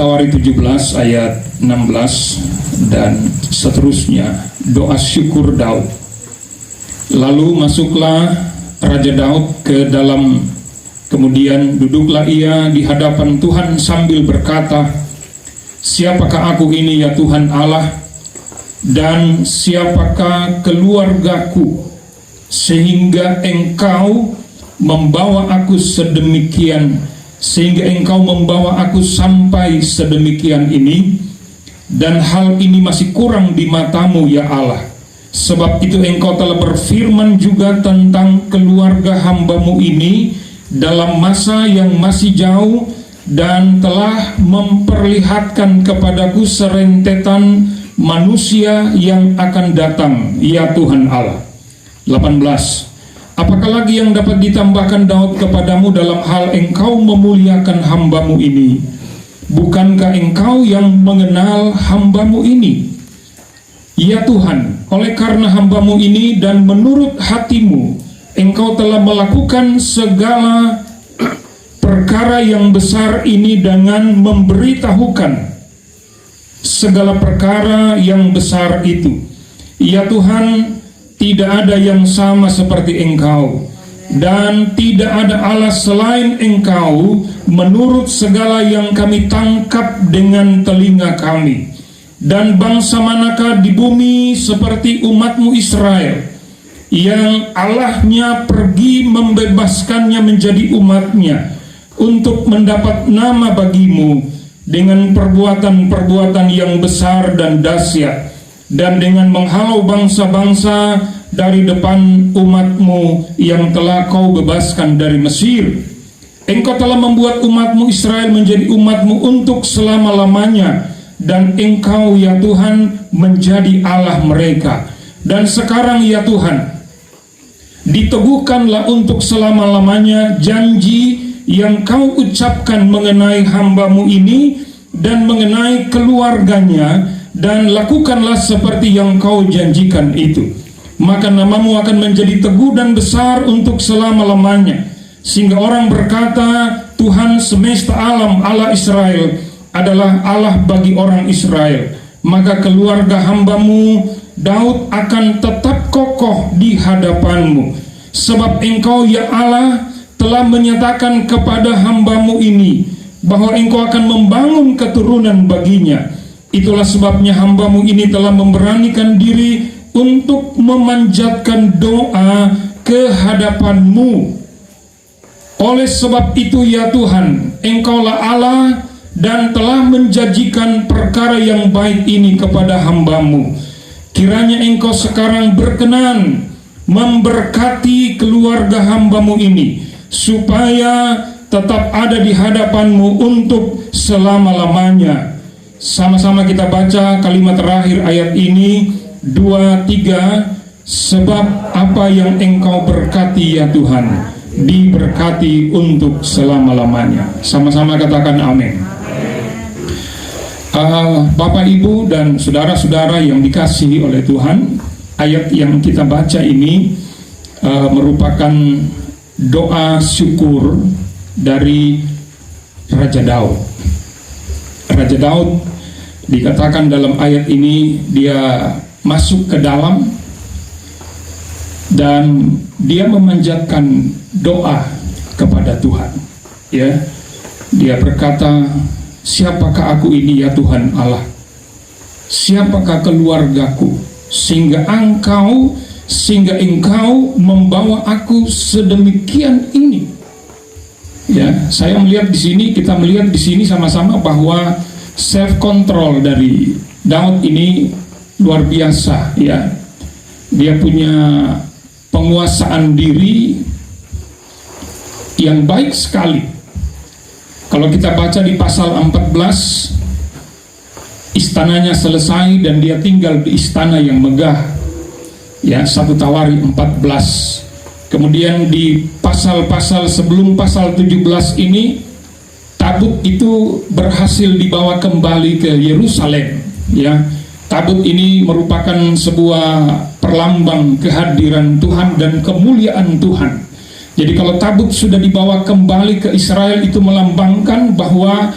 Tawari 17 ayat 16 dan seterusnya, doa syukur Daud. Lalu masuklah Raja Daud ke dalam, kemudian duduklah ia di hadapan Tuhan sambil berkata, siapakah aku ini ya Tuhan Allah, dan siapakah keluargaku, sehingga Engkau membawa aku sedemikian, sehingga Engkau membawa aku sampai sedemikian ini, dan hal ini masih kurang di matamu ya Allah. Sebab itu Engkau telah berfirman juga tentang keluarga hamba-Mu ini dalam masa yang masih jauh, dan telah memperlihatkan kepadaku serentetan manusia yang akan datang ya Tuhan Allah. 18. Apakah lagi yang dapat ditambahkan Daud kepadamu dalam hal Engkau memuliakan hamba-Mu ini? Bukankah Engkau yang mengenal hamba-Mu ini? Ya Tuhan, oleh karena hamba-Mu ini dan menurut hati-Mu, Engkau telah melakukan segala perkara yang besar ini dengan memberitahukan segala perkara yang besar itu. Ya Tuhan, tidak ada yang sama seperti Engkau, dan tidak ada Allah selain Engkau menurut segala yang kami tangkap dengan telinga kami. Dan bangsa manakah di bumi seperti umat-Mu Israel, yang Allahnya pergi membebaskannya menjadi umat-Nya untuk mendapat nama bagi-Mu dengan perbuatan-perbuatan yang besar dan dahsyat, dan dengan menghalau bangsa-bangsa dari depan umat-Mu yang telah Kau bebaskan dari Mesir. Engkau telah membuat umat-Mu Israel menjadi umat-Mu untuk selama-lamanya, dan Engkau ya Tuhan menjadi Allah mereka. Dan sekarang ya Tuhan, diteguhkanlah untuk selama-lamanya janji yang Kau ucapkan mengenai hamba-Mu ini dan mengenai keluarganya, dan lakukanlah seperti yang Kau janjikan itu. Maka nama-Mu akan menjadi teguh dan besar untuk selama-lamanya, sehingga orang berkata, Tuhan semesta alam, Allah Israel adalah Allah bagi orang Israel. Maka keluarga hamba-Mu Daud akan tetap kokoh di hadapan-Mu, sebab Engkau ya Allah telah menyatakan kepada hamba-Mu ini bahwa Engkau akan membangun keturunan baginya. Itulah sebabnya hamba-Mu ini telah memberanikan diri untuk memanjatkan doa ke hadapan-Mu. Oleh sebab itu ya Tuhan, Engkaulah Allah dan telah menjanjikan perkara yang baik ini kepada hamba-Mu. Kiranya Engkau sekarang berkenan memberkati keluarga hamba-Mu ini, supaya tetap ada di hadapan-Mu untuk selama-lamanya. Sama-sama kita baca kalimat terakhir ayat ini, 2, 3. Sebab apa yang Engkau berkati ya Tuhan, diberkati untuk selama-lamanya. Sama-sama katakan amin. Bapak, Ibu, dan saudara-saudara yang dikasihi oleh Tuhan, ayat yang kita baca ini merupakan doa syukur dari Raja Daud. Raja Daud dikatakan dalam ayat ini dia masuk ke dalam dan dia memanjatkan doa kepada Tuhan. Ya, dia berkata, siapakah aku ini ya Tuhan Allah? Siapakah keluargaku sehingga Engkau membawa aku sedemikian ini? Ya, saya melihat di sini, kita melihat di sini sama-sama bahwa self control dari Daud ini luar biasa, ya. Dia punya penguasaan diri yang baik sekali. Kalau kita baca di pasal 14, istananya selesai dan dia tinggal di istana yang megah, ya, 1 Tawari 14. Kemudian di pasal-pasal sebelum pasal 17 ini, tabut itu berhasil dibawa kembali ke Yerusalem, ya. Tabut ini merupakan sebuah perlambang kehadiran Tuhan dan kemuliaan Tuhan. Jadi kalau tabut sudah dibawa kembali ke Israel, itu melambangkan bahwa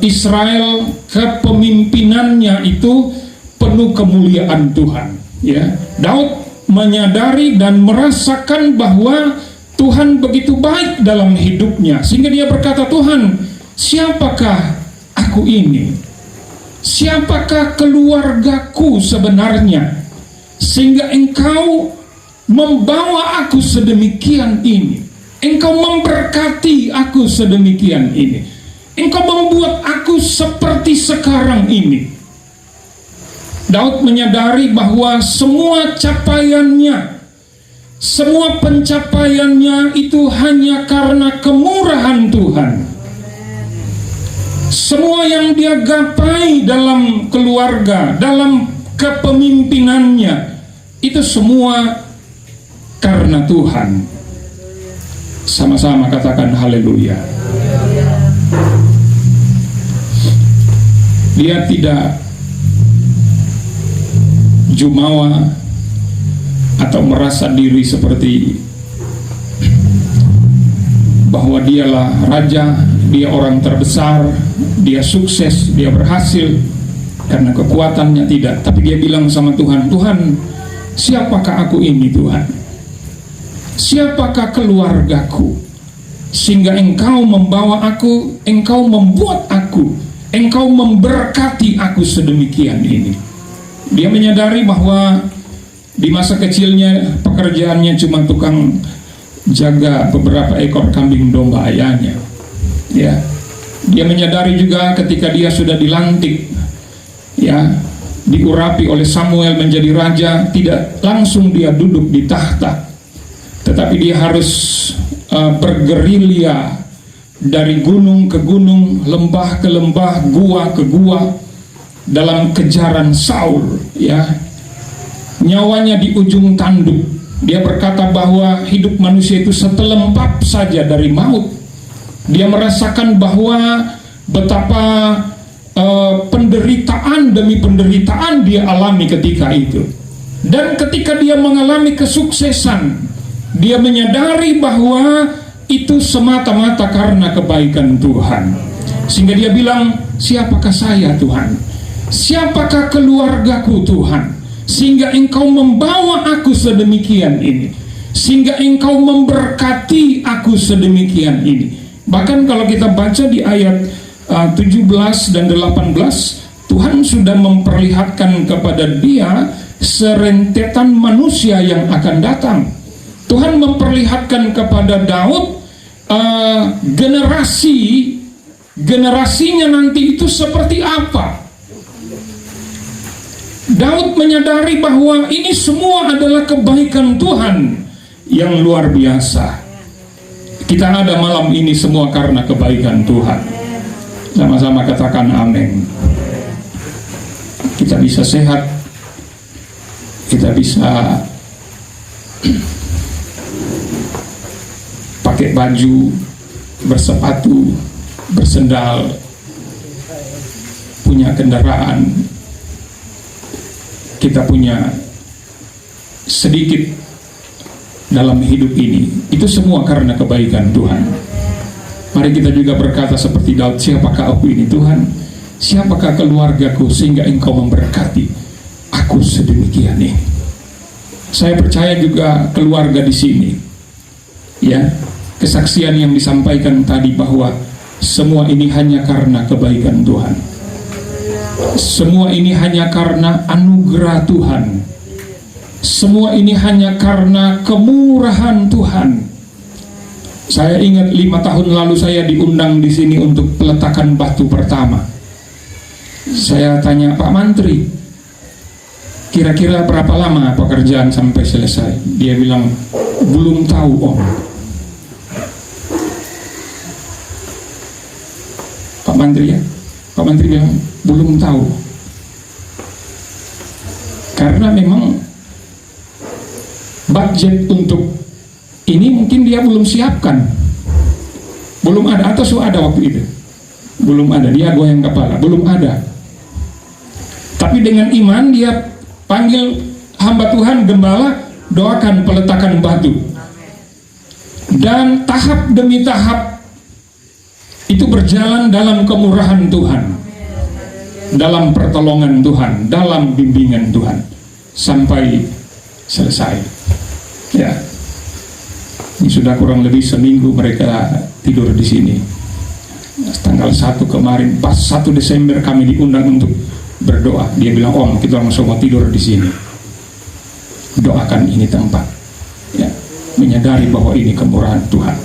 Israel, kepemimpinannya itu penuh kemuliaan Tuhan. Ya, Daud menyadari dan merasakan bahwa Tuhan begitu baik dalam hidupnya, sehingga dia berkata, Tuhan, siapakah aku ini? Siapakah keluargaku sebenarnya? Sehingga Engkau membawa aku sedemikian ini. Engkau memberkati aku sedemikian ini. Engkau membuat aku seperti sekarang ini. Daud menyadari bahwa semua capaiannya, semua pencapaiannya itu hanya karena kemurahan Tuhan. Semua yang dia gapai dalam keluarga, dalam kepemimpinannya, itu semua karena Tuhan. Sama-sama katakan haleluya. Dia tidak jumawa atau merasa diri seperti bahwa dialah raja, dia orang terbesar, dia sukses, dia berhasil karena kekuatannya, tidak. Tapi dia bilang sama Tuhan, Tuhan, siapakah aku ini Tuhan? Siapakah keluargaku? Sehingga Engkau membawa aku, Engkau membuat aku, Engkau memberkati aku sedemikian ini. Dia menyadari bahwa di masa kecilnya pekerjaannya cuma tukang jaga beberapa ekor kambing domba ayahnya. Ya, dia menyadari juga ketika dia sudah dilantik, ya, diurapi oleh Samuel menjadi raja, tidak langsung dia duduk di tahta, tetapi dia harus bergerilya dari gunung ke gunung, lembah ke lembah, gua ke gua, dalam kejaran Saul, ya, nyawanya di ujung tanduk. Dia berkata bahwa hidup manusia itu setelempap saja dari maut. Dia merasakan bahwa betapa penderitaan demi penderitaan dia alami ketika itu. Dan ketika dia mengalami kesuksesan, dia menyadari bahwa itu semata-mata karena kebaikan Tuhan. Sehingga dia bilang, siapakah saya Tuhan? Siapakah keluargaku Tuhan? Sehingga Engkau membawa aku sedemikian ini, sehingga Engkau memberkati aku sedemikian ini. Bahkan kalau kita baca di ayat 17 dan 18, Tuhan sudah memperlihatkan kepada dia serentetan manusia yang akan datang. Tuhan memperlihatkan kepada Daud generasinya nanti itu seperti apa. Daud menyadari bahwa ini semua adalah kebaikan Tuhan yang luar biasa. Kita ada malam ini semua karena kebaikan Tuhan. Sama-sama katakan amin. Kita bisa sehat, kita bisa pakai baju, bersepatu, bersendal, punya kendaraan, kita punya sedikit dalam hidup ini, itu semua karena kebaikan Tuhan. Mari kita juga berkata seperti Daud, siapakah aku ini Tuhan? Siapakah keluargaku sehingga Engkau memberkati aku sedemikian ini? Saya percaya juga keluarga di sini, ya, kesaksian yang disampaikan tadi bahwa semua ini hanya karena kebaikan Tuhan. Semua ini hanya karena anugerah Tuhan. Semua ini hanya karena kemurahan Tuhan. Saya ingat 5 tahun lalu saya diundang di sini untuk peletakan batu pertama. Saya tanya Pak Mantri, kira-kira berapa lama pekerjaan sampai selesai? Dia bilang, belum tahu Om. Pak Mantri ya? Pak Menteri bilang belum tahu, karena memang budget untuk ini mungkin dia belum siapkan, belum ada, atau sudah ada waktu itu, belum ada, dia goyang kepala, belum ada. Tapi dengan iman dia panggil hamba Tuhan, gembala, doakan peletakan batu, dan tahap demi tahap itu berjalan dalam kemurahan Tuhan, dalam pertolongan Tuhan, dalam bimbingan Tuhan sampai selesai. Ya, ini sudah kurang lebih seminggu mereka tidur di sini. Tanggal 1 kemarin, pas 1 Desember kami diundang untuk berdoa. Dia bilang, "Om, kita langsung mau tidur di sini. Doakan ini tempat." Ya, menyadari bahwa ini kemurahan Tuhan.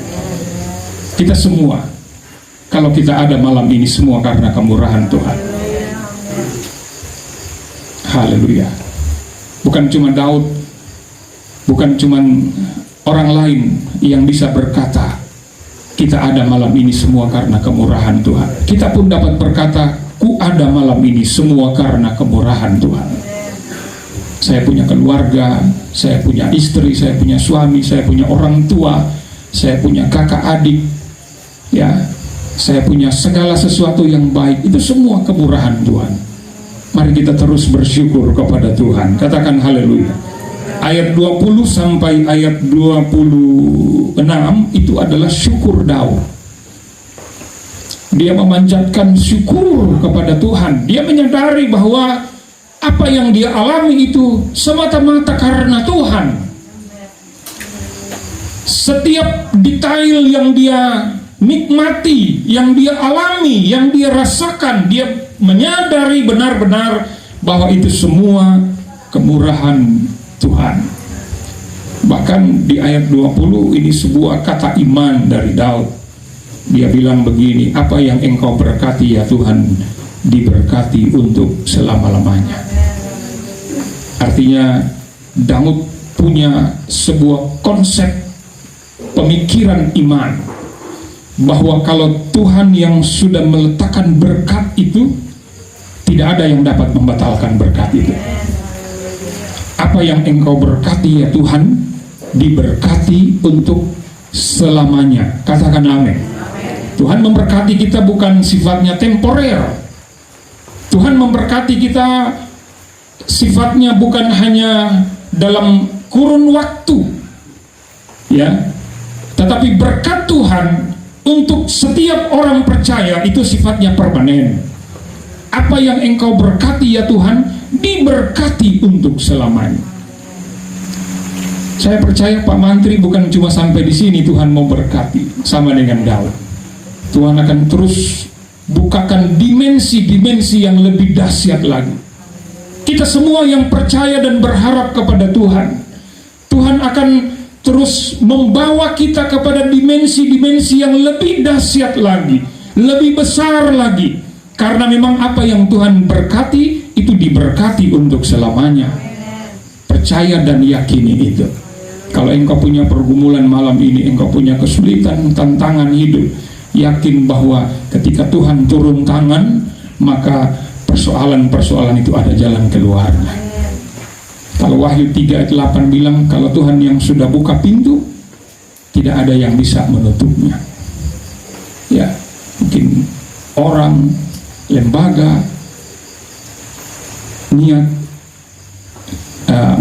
Kita semua, kalau kita ada malam ini, semua karena kemurahan Tuhan. Haleluya. Bukan cuma Daud, bukan cuma orang lain yang bisa berkata, kita ada malam ini semua karena kemurahan Tuhan. Kita pun dapat berkata, ku ada malam ini semua karena kemurahan Tuhan. Saya punya keluarga, saya punya istri, saya punya suami, saya punya orang tua, saya punya kakak adik, ya, saya punya segala sesuatu yang baik. Itu semua kemurahan Tuhan. Mari kita terus bersyukur kepada Tuhan. Katakan haleluya. Ayat 20 sampai ayat 26 itu adalah syukur Daud. Dia memanjatkan syukur kepada Tuhan. Dia menyadari bahwa apa yang dia alami itu semata-mata karena Tuhan. Setiap detail yang dia nikmati, yang dia alami, yang dia rasakan, dia menyadari benar-benar bahwa itu semua kemurahan Tuhan. Bahkan di ayat 20 ini sebuah kata iman dari Daud. Dia bilang begini, apa yang engkau berkati ya Tuhan, diberkati untuk selama-lamanya. Artinya Daud punya sebuah konsep pemikiran iman, bahwa kalau Tuhan yang sudah meletakkan berkat itu, tidak ada yang dapat membatalkan berkat itu. Apa yang engkau berkati ya Tuhan, diberkati untuk selamanya. Katakan amin. Tuhan memberkati kita bukan sifatnya temporer. Tuhan memberkati kita sifatnya bukan hanya dalam kurun waktu, ya, tetapi berkat Tuhan untuk setiap orang percaya itu sifatnya permanen. Apa yang engkau berkati ya Tuhan, diberkati untuk selamanya. Saya percaya Pak Mantri bukan cuma sampai di sini Tuhan mau berkati, sama dengan Daud. Tuhan akan terus bukakan dimensi-dimensi yang lebih dahsyat lagi. Kita semua yang percaya dan berharap kepada Tuhan, Tuhan akan terus membawa kita kepada dimensi-dimensi yang lebih dahsyat lagi, lebih besar lagi. Karena memang apa yang Tuhan berkati itu diberkati untuk selamanya. Percaya dan yakini itu. Kalau engkau punya pergumulan malam ini, engkau punya kesulitan, tantangan hidup, yakin bahwa ketika Tuhan turun tangan, maka persoalan-persoalan itu ada jalan keluarnya. Kalau Wahyu 3 ayat 8 bilang, kalau Tuhan yang sudah buka pintu, tidak ada yang bisa menutupnya. Ya, mungkin orang, lembaga, niat,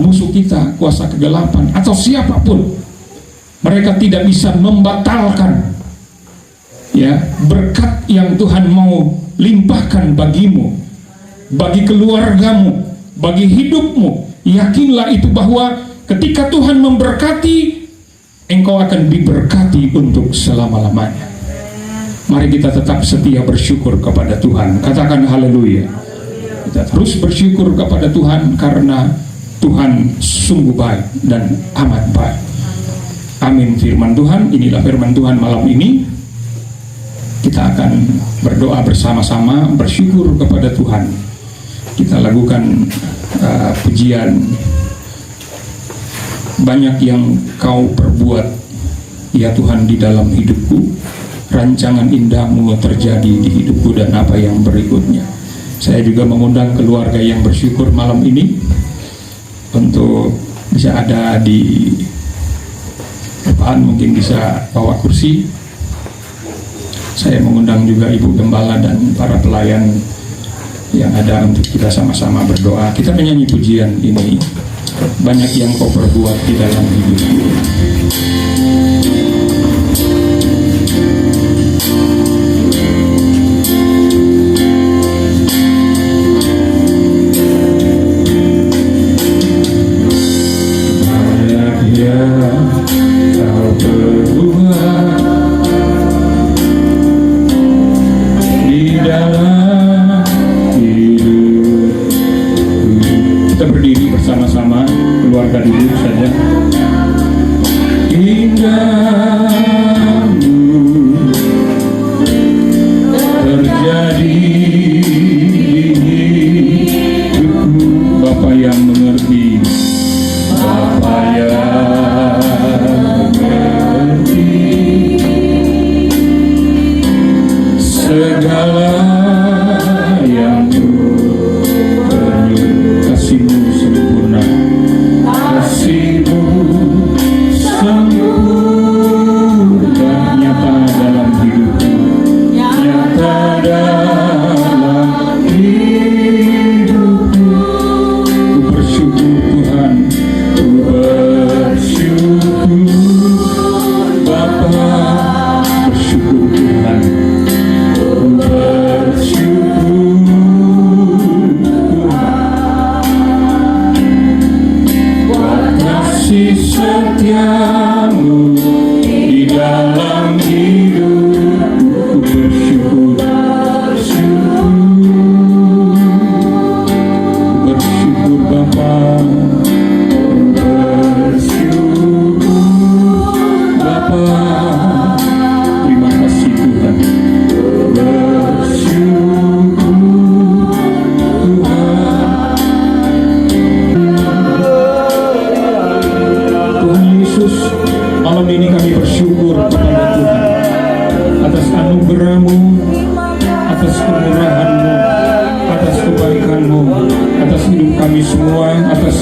musuh kita, kuasa kegelapan, atau siapapun, mereka tidak bisa membatalkan, ya, berkat yang Tuhan mau limpahkan bagimu, bagi keluargamu, bagi hidupmu. Yakinlah itu bahwa ketika Tuhan memberkati, engkau akan diberkati untuk selama-lamanya. Mari kita tetap setia bersyukur kepada Tuhan. Katakan haleluya. Kita terus bersyukur kepada Tuhan karena Tuhan sungguh baik dan amat baik. Amin. Firman Tuhan, inilah firman Tuhan malam ini. Kita akan berdoa bersama-sama, bersyukur kepada Tuhan. Kita lakukan pujian. Banyak yang kau perbuat ya Tuhan di dalam hidupku, rancangan indahmu terjadi di hidupku, dan apa yang berikutnya. Saya juga mengundang keluarga yang bersyukur malam ini untuk bisa ada di depan, mungkin bisa bawa kursi. Saya mengundang juga Ibu Gembala dan para pelayan yang ada untuk kita sama-sama berdoa. Kita menyanyi pujian ini, banyak yang kau perbuat di dalam hidupku.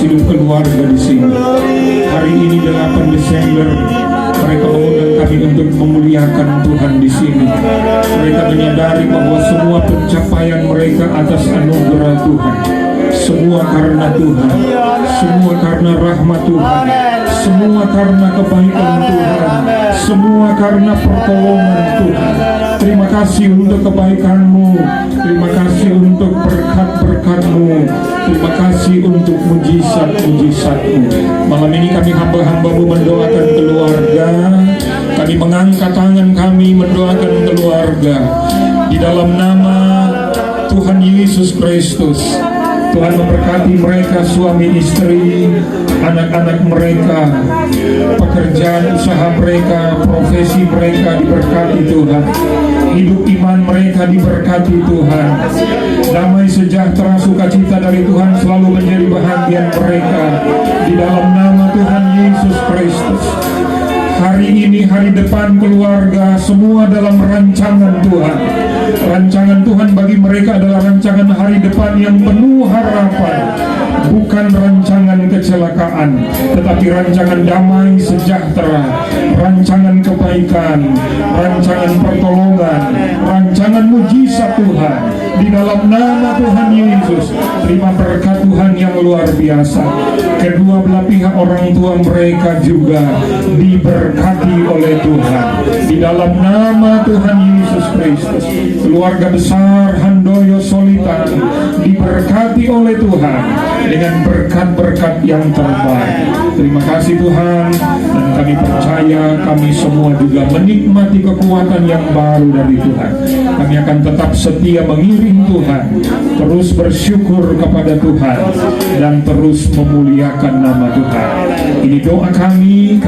hidup keluarga di sini. Hari ini 8 Desember, mereka mengundang kami untuk memuliakan Tuhan di sini. Mereka menyadari bahwa semua pencapaian mereka atas anugerah Tuhan, semua karena Tuhan, semua karena rahmat Tuhan, semua karena kebaikan Tuhan, semua karena pertolongan Tuhan. Terima kasih untuk kebaikan-Mu, terima kasih untuk berkat-berkat-Mu, terima kasih untuk mujizat-mujizat-Mu. Malam ini kami hamba-hamba-Mu mendoakan keluarga, kami mengangkat tangan kami mendoakan keluarga di dalam nama Tuhan Yesus Kristus. Tuhan memberkati mereka, suami istri, anak-anak mereka, pekerjaan usaha mereka, profesi mereka diberkati Tuhan. Hidup iman mereka diberkati Tuhan. Damai sejahtera sukacita dari Tuhan selalu menjadi bahagian mereka di dalam nama Tuhan Yesus Kristus. Hari ini, hari depan keluarga, semua dalam rancangan Tuhan. Rancangan Tuhan bagi mereka adalah rancangan hari depan yang penuh harapan. Bukan rancangan kecelakaan, tetapi rancangan damai sejahtera, rancangan kebaikan, rancangan pertolongan, rancangan mujizat Tuhan. Di dalam nama Tuhan Yesus, terima berkat Tuhan yang luar biasa. Kedua belah pihak orang tua mereka juga diberkati oleh Tuhan. Di dalam nama Tuhan Yesus Kristus, keluarga besar Handoyo Solitan diberkati oleh Tuhan dengan berkat-berkat yang terbaik. Terima kasih Tuhan, dan kami percaya kami semua juga menikmati kekuatan yang baru dari Tuhan. Kami akan tetap setia mengiring Tuhan, terus bersyukur kepada Tuhan, dan terus memuliakan nama Tuhan. Ini doa kami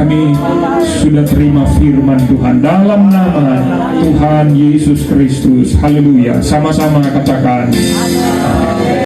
sudah terima firman Tuhan dalam nama Tuhan Yesus Kristus. Haleluya. Sama-sama katakan